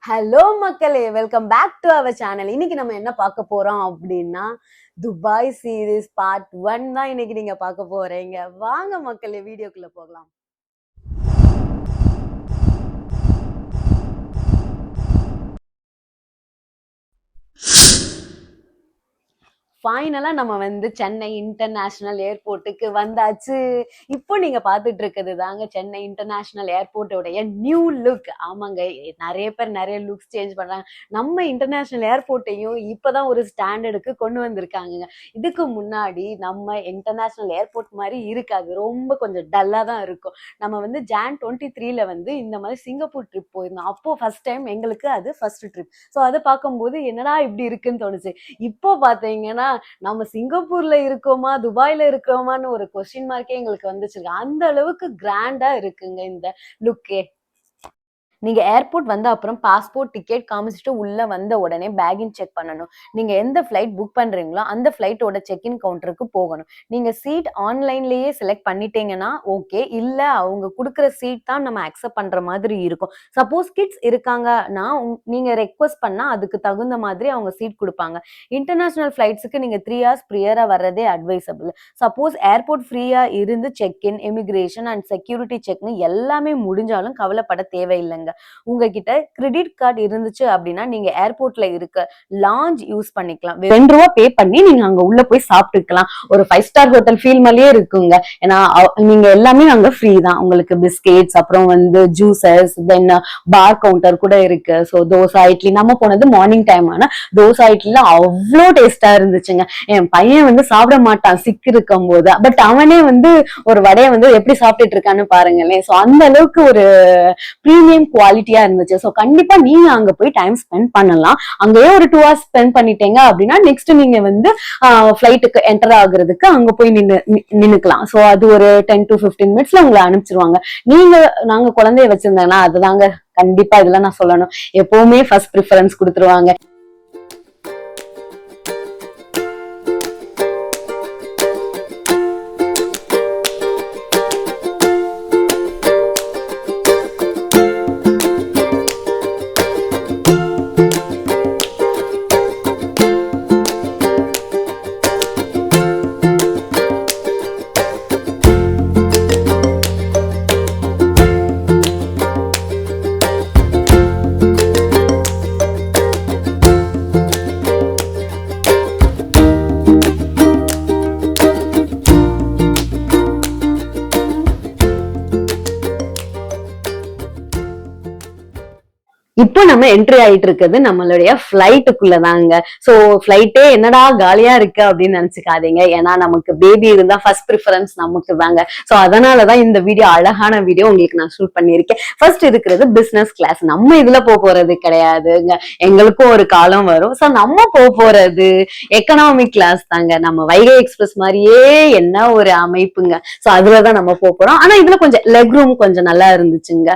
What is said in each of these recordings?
Hello மக்களே, welcome back to our channel. இன்னைக்கு நம்ம என்ன பார்க்க போறோம் அப்படின்னா துபாய் சீரீஸ் பார்ட் 1 தான் இன்னைக்கு நீங்க பார்க்க போறீங்க. வாங்க மக்களே, வீடியோக்குள்ள போகலாம். ஃபைனலா நம்ம சென்னை இன்டர்நேஷனல் ஏர்போர்ட்டுக்கு வந்தாச்சு. இப்போ நீங்க பார்த்துட்டு இருக்கிறது தாங்க சென்னை இன்டர்நேஷனல் ஏர்போர்ட்டோடைய நியூ லுக். ஆமாங்க, நிறைய பேர் நிறைய லுக்ஸ் சேஞ்ச் பண்றாங்க. நம்ம இன்டர்நேஷனல் ஏர்போர்ட்டையும் இப்பதான் ஒரு ஸ்டாண்டர்டுக்கு கொண்டு வந்திருக்காங்க. இதுக்கு முன்னாடி நம்ம இன்டர்நேஷனல் ஏர்போர்ட் மாதிரி இருக்காது, ரொம்ப கொஞ்சம் டல்லா தான் இருக்கும். நம்ம ஜான் 23ல இந்த மாதிரி சிங்கப்பூர் ட்ரிப் போயிருந்தோம். அப்போ ஃபர்ஸ்ட் டைம் எங்களுக்கு அது ஃபர்ஸ்ட் ட்ரிப். ஸோ அதை பார்க்கும்போது என்னடா இப்படி இருக்குன்னு தோணுச்சு. இப்போ பார்த்தீங்கன்னா நம்ம சிங்கப்பூர்ல இருக்கோமா துபாயில இருக்கிறோமான்னு ஒரு கொஸ்டின் மார்க்கே எங்களுக்கு வந்துச்சு. அந்த அளவுக்கு கிராண்டா இருக்குங்க இந்த லுக்கே. நீங்க ஏர்போர்ட் வந்த அப்புறம் பாஸ்போர்ட் டிக்கெட் காமிச்சிட்டு உள்ள வந்த உடனே பேகின் செக் பண்ணணும். நீங்க எந்த ஃபிளைட் புக் பண்றீங்களோ அந்த ஃபிளைட்டோட செக்இன் கவுண்டருக்கு போகணும். நீங்க சீட் ஆன்லைன்லயே செலக்ட் பண்ணிட்டீங்கன்னா ஓகே, இல்ல அவங்க கொடுக்குற சீட் தான் நம்ம அக்செப்ட் பண்ற மாதிரி இருக்கும். சப்போஸ் கிட்ஸ் இருக்காங்கன்னா நீங்க ரெக்வஸ்ட் பண்ணா அதுக்கு தகுந்த மாதிரி அவங்க சீட் கொடுப்பாங்க. இன்டர்நேஷனல் ஃபிளைட்ஸுக்கு நீங்க 3 hours ப்ரியரா வர்றதே அட்வைசபிள். சப்போஸ் ஏர்போர்ட் ஃப்ரீயா இருந்து செக்இன், இமிகிரேஷன் அண்ட் செக்யூரிட்டி செக்னு எல்லாமே முடிஞ்சாலும் கவலைப்பட தேவையில்லைங்க. உங்ககிட்ட கிரெடிட் கார்டு இருந்துச்சு அப்படின்னா நீங்க ஏர்போர்ட்ல இருக்க லாஞ்ச் யூஸ் பண்ணிக்கலாம். ₹2 பே பண்ணி நீங்க அங்க உள்ள போய் சாப்பிட்டுக்கலாம். ஒரு 5 star ஹோட்டல் ஃபீல் மாதிரியே இருக்குங்க. ஏன்னா நீங்க எல்லாமே அங்க ஃப்ரீ தான். உங்களுக்கு பிஸ்கெட்ஸ், அப்புறம் ஜூசஸ், தென் பார் கவுண்டர் கூட இருக்கு. ஸோ தோசை இட்லி, நம்ம போனது மார்னிங் டைம், ஆனா தோசை இட்லில அவ்வளோ டேஸ்டா இருந்துச்சுங்க. என் பையன் சாப்பிட மாட்டான் சிக்கு இருக்கும் போது, பட் அவனே ஒரு வடையை எப்படி சாப்பிட்டுட்டு இருக்கான்னு பாருங்களேன். ஸோ அந்த அளவுக்கு ஒரு ப்ரீமியம் குவாலிட்டியா இருந்துச்சு. ஸோ கண்டிப்பா நீங்க அங்க போய் டைம் ஸ்பெண்ட் பண்ணலாம். அங்கேயே ஒரு 2 hours ஸ்பெண்ட் பண்ணிட்டீங்க அப்படின்னா நெக்ஸ்ட் நீங்க ஃபிளைட்டுக்கு என்டர் ஆகுறதுக்கு அங்க போய் நின்னுக்கலாம். ஸோ அது ஒரு 10 to 15 minutesல உங்களை அனுப்பிச்சிருவாங்க. நாங்க குழந்தைய வச்சிருந்தேன்னா அதுதாங்க கண்டிப்பா இதெல்லாம் நான் சொல்லணும், எப்பவுமே ஃபர்ஸ்ட் ப்ரிஃபரன்ஸ் கொடுத்துருவாங்க. இப்போ நம்ம என்ட்ரி ஆயிட்டு இருக்கிறது நம்மளுடைய ஃபிளைட்டுக்குள்ளதாங்க. ஸோ ஃபிளைட்டே என்னடா காலியா இருக்கு அப்படின்னு நினைச்சுக்காதீங்க. ஏன்னா நமக்கு பேபி இருந்தா ஃபர்ஸ்ட் ப்ரிஃபரன்ஸ் நமக்கு தாங்க. ஸோ அதனாலதான் இந்த வீடியோ, அழகான வீடியோ உங்களுக்கு நான் ஷூட் பண்ணியிருக்கேன். ஃபர்ஸ்ட் இருக்கிறது பிசினஸ் கிளாஸ். நம்ம இதுல போறது கிடையாதுங்க, எங்களுக்கும் ஒரு காலம் வரும். ஸோ நம்ம போறது எக்கனாமிக் கிளாஸ் தாங்க. நம்ம வைகை எக்ஸ்பிரஸ் மாதிரியே என்ன ஒரு அமைப்புங்க. ஸோ அதுலதான் நம்ம போறோம். ஆனா இதுல கொஞ்சம் லெக் ரூம் கொஞ்சம் நல்லா இருந்துச்சுங்க.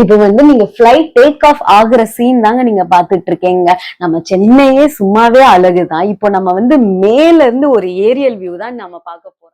இப்ப நீங்க ஃபிளைட் டேக் ஆஃப் ஆகுற சீன் தாங்க நீங்க பாத்துட்டு இருக்கீங்க. நம்ம சென்னையே சும்மாவே அழகுதான். இப்போ நம்ம மேல இருந்து ஒரு ஏரியல் வியூ தான் நம்ம பார்க்க போறோம்.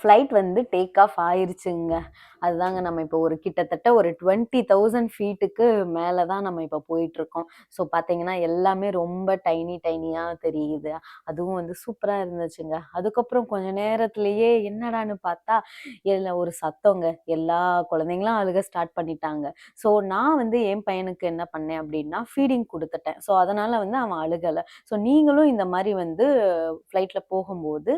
ஃப்ளைட் வந்து டேக் ஆஃப் ஆயிருச்சுங்க. அதுதாங்க நம்ம இப்போ ஒரு கிட்டத்தட்ட ஒரு 20,000 ஃபீட்டுக்கு மேல தான் நம்ம இப்போ போயிட்டுருக்கோம். ஸோ பார்த்தீங்கன்னா, எல்லாமே ரொம்ப டைனியா தெரியுது. அதுவும் வந்து சூப்பரா இருந்துச்சுங்க. அதுக்கப்புறம் கொஞ்ச நேரத்திலேயே என்னடான்னு பார்த்தா, ஒரு சத்தங்க. எல்லா குழந்தைங்களும் அழுக ஸ்டார்ட் பண்ணிட்டாங்க. ஸோ நான் வந்து என் பையனுக்கு என்ன பண்ணேன் அப்படின்னா, ஃபீடிங் குடுத்துட்டேன். ஸோ அதனால வந்து அவன் அழுகல. ஸோ நீங்களும் இந்த மாரி வந்து ஃப்ளைட்ல போகும்போது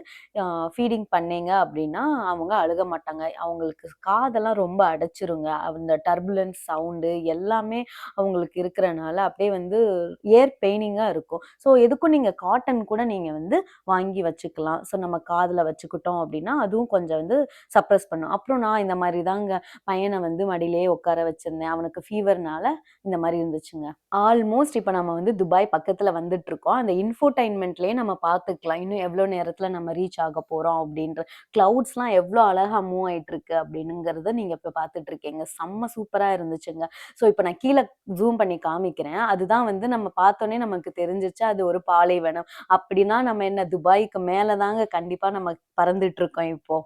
ஃபீடிங் பண்ணீங்க அப்படின்னா, அவங்க அழுக மாட்டாங்க. அவங்களுக்கு காதெல்லாம் ரொம்ப அடைச்சிருங்க. அந்த டர்புலன்ஸ் சவுண்டு எல்லாமே அவங்களுக்கு இருக்கிறனால, அப்படியே வந்து பெயினிங்கா இருக்கும். ஸோ எதுக்கும் நீங்க காட்டன் கூட நீங்க வந்து வாங்கி வச்சுக்கலாம். ஸோ நம்ம காதுல வச்சுக்கிட்டோம் அப்படின்னா, அதுவும் கொஞ்சம் வந்து சப்ரஸ் பண்ணும். அப்புறம் நான் இந்த மாரி தாங்க பையன வந்து மடியிலேயே உட்கார வச்சிருந்தேன். அவனுக்கு ஃபீவர்னால இந்த மாரி இருந்துச்சுங்க. ஆல்மோஸ்ட் இப்ப நம்ம வந்து துபாய் பக்கத்துல வந்துட்டுருக்கோம். அந்த இன்ஃபோடைன்மென்ட்லயே நம்ம பார்த்துக்கலாம். இன்னும் எவ்வளோ நேரத்துல நம்ம ரீச் ஆக போறோம் அப்படின்ற கிளவுட்ஸ்லாம் எவ்வளோ அழகா மூவ் ஆயிட்டுருக்கு அப்படின்னுங்கிறத நீங்க இப்ப பார்த்துட்டு இருக்கீங்க. செம்ம சூப்பரா இருந்துச்சுங்க. ஸோ இப்ப நான் கீழ ஜூம் பண்ணி காமிக்கிறேன். அதுதான் வந்து நம்ம பார்த்தோனே நமக்கு தெரிஞ்சிருச்சு அது ஒரு பாலைவனம். அப்படின்னா நம்ம என்ன துபாய்க்கு மேல தாங்க கண்டிப்பா நம்ம பறந்துட்டு இருக்கோம் இப்போ.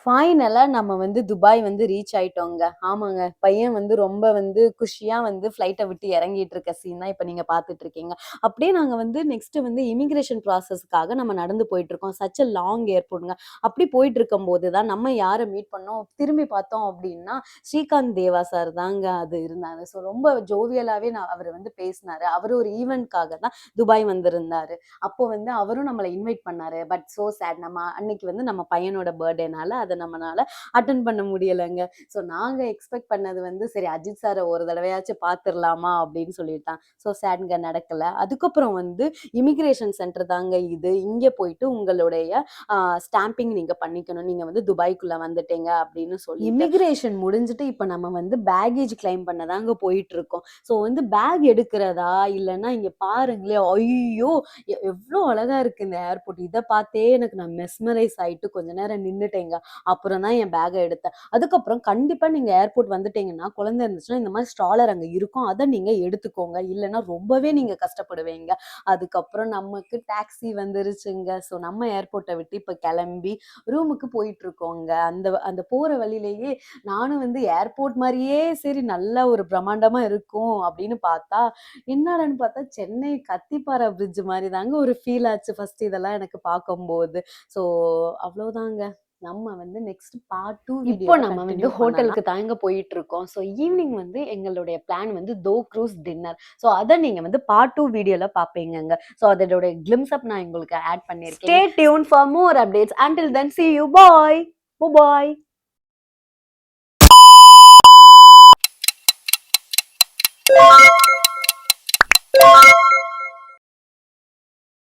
ஃபைனலா நம்ம வந்து துபாய் வந்து ரீச் ஆயிட்டோங்க. ஆமாங்க. பையன் வந்து ரொம்ப வந்து குஷியா வந்து ஃப்ளைட்ட விட்டு இறங்கிட்டு இருக்க சீன் தான் இப்ப நீங்க பார்த்துட்டு இருக்கீங்க. அப்படியே நாங்க வந்து நெக்ஸ்ட் வந்து இமிகிரேஷன் ப்ராசஸ்க்காக நம்ம நடந்து போயிட்டு இருக்கோம். சச் எ லாங் ஏர்போர்ட்ங்க. அப்படி போயிட்டு இருக்கும்போது தான் நம்ம யார மீட் பண்ணோம், திரும்பி பார்த்தோம் அப்படின்னா, ஸ்ரீகாந்த் தேவா சார் தாங்க அது இருந்தாரு. ஸோ ரொம்ப ஜோவியலாவே அவரு வந்து பேசினாரு. அவரு ஒரு ஈவென்ட்காக தான் துபாய் வந்திருந்தாரு. அப்போ வந்து அவரும் நம்மள இன்வைட் பண்ணாரு. பட் சோ சேட் நம்ம அன்னைக்கு வந்து நம்ம பையனோட பர்த்டேனால அத நம்மனால அட்டெண்ட் பண்ண முடியலங்க. ஸோ நாங்க எக்ஸ்பெக்ட் பண்ணது வந்து சரி அஜித் சார ஒரு தடவையாச்சும் பார்த்துரலாமா அப்படின்னு சொல்லிட்டான். ஸோ சேட்ங்க நடக்கல. அதுக்கப்புறம் வந்து இமிகிரேஷன் சென்டர் தாங்க இது. இங்க போயிட்டு உங்களுடைய ஸ்டாம்பிங் நீங்க பண்ணிக்கணும். நீங்க வந்து துபாய்க்குள்ள வந்துட்டீங்க அப்படின்னு சொல்லி இமிகிரேஷன் முடிஞ்சுட்டு இப்ப நம்ம வந்து பேக்கேஜ் கிளைம் பண்ண தாங்க போயிட்டு இருக்கோம். ஸோ வந்து பேக் எடுக்கிறதா இல்லைன்னா இங்க பாருங்களேன் ஐயோ எவ்வளோ அழகா இருக்கு இந்த ஏர்போர்ட். இதை பார்த்தே எனக்கு நான் மெஸ்மரைஸ் ஆயிட்டு கொஞ்ச நேரம் நின்னுட்டேங்க. அப்புறம் தான் என் பேக்கை எடுத்தேன். அதுக்கப்புறம் கண்டிப்பா நீங்க ஏர்போர்ட் வந்துட்டீங்கன்னா குழந்தை இருந்துச்சுன்னா இந்த மாதிரி ஸ்ட்ராலர் அங்க இருக்கும். அதை நீங்க எடுத்துக்கோங்க. இல்லைன்னா ரொம்பவே நீங்க கஷ்டப்படுவீங்க. அதுக்கப்புறம் நமக்கு டாக்ஸி வந்துருச்சுங்க. ஸோ நம்ம ஏர்போர்ட்டை விட்டு இப்ப கிளம்பி ரூமுக்கு போயிட்டு இருக்கோங்க. அந்த அந்த போற வழியிலேயே நானும் வந்து ஏர்போர்ட் மாதிரியே சரி நல்லா ஒரு பிரம்மாண்டமா இருக்கும் அப்படின்னு பார்த்தா என்னடான்னு பார்த்தா சென்னை கத்திப்பாரா பிரிட்ஜ் மாதிரி தாங்க ஒரு ஃபீல் ஆச்சு ஃபர்ஸ்ட் இதெல்லாம் எனக்கு பார்க்கும்போது. ஸோ அவ்வளவுதாங்க. நம்ம வந்து நெக்ஸ்ட் பார்ட் 2 இப்போ நம்ம வந்து ஹோட்டலுக்கு தாங்க போயிட்டு இருக்கோம். ஸோ ஈவினிங் வந்து எங்களுடைய பிளான் வந்து தோ க்ரூஸ் டின்னர். ஸோ அதை நீங்க வந்து பார்ட் 2 வீடியோல பார்ப்பீங்கங்க. ஸோ அதோட கிளிம்ஸ் அப் நான் உங்களுக்கு ஆட் பண்ணியிருக்கேன். Stay tune for more updates. Until then, see you. Bye. Bye.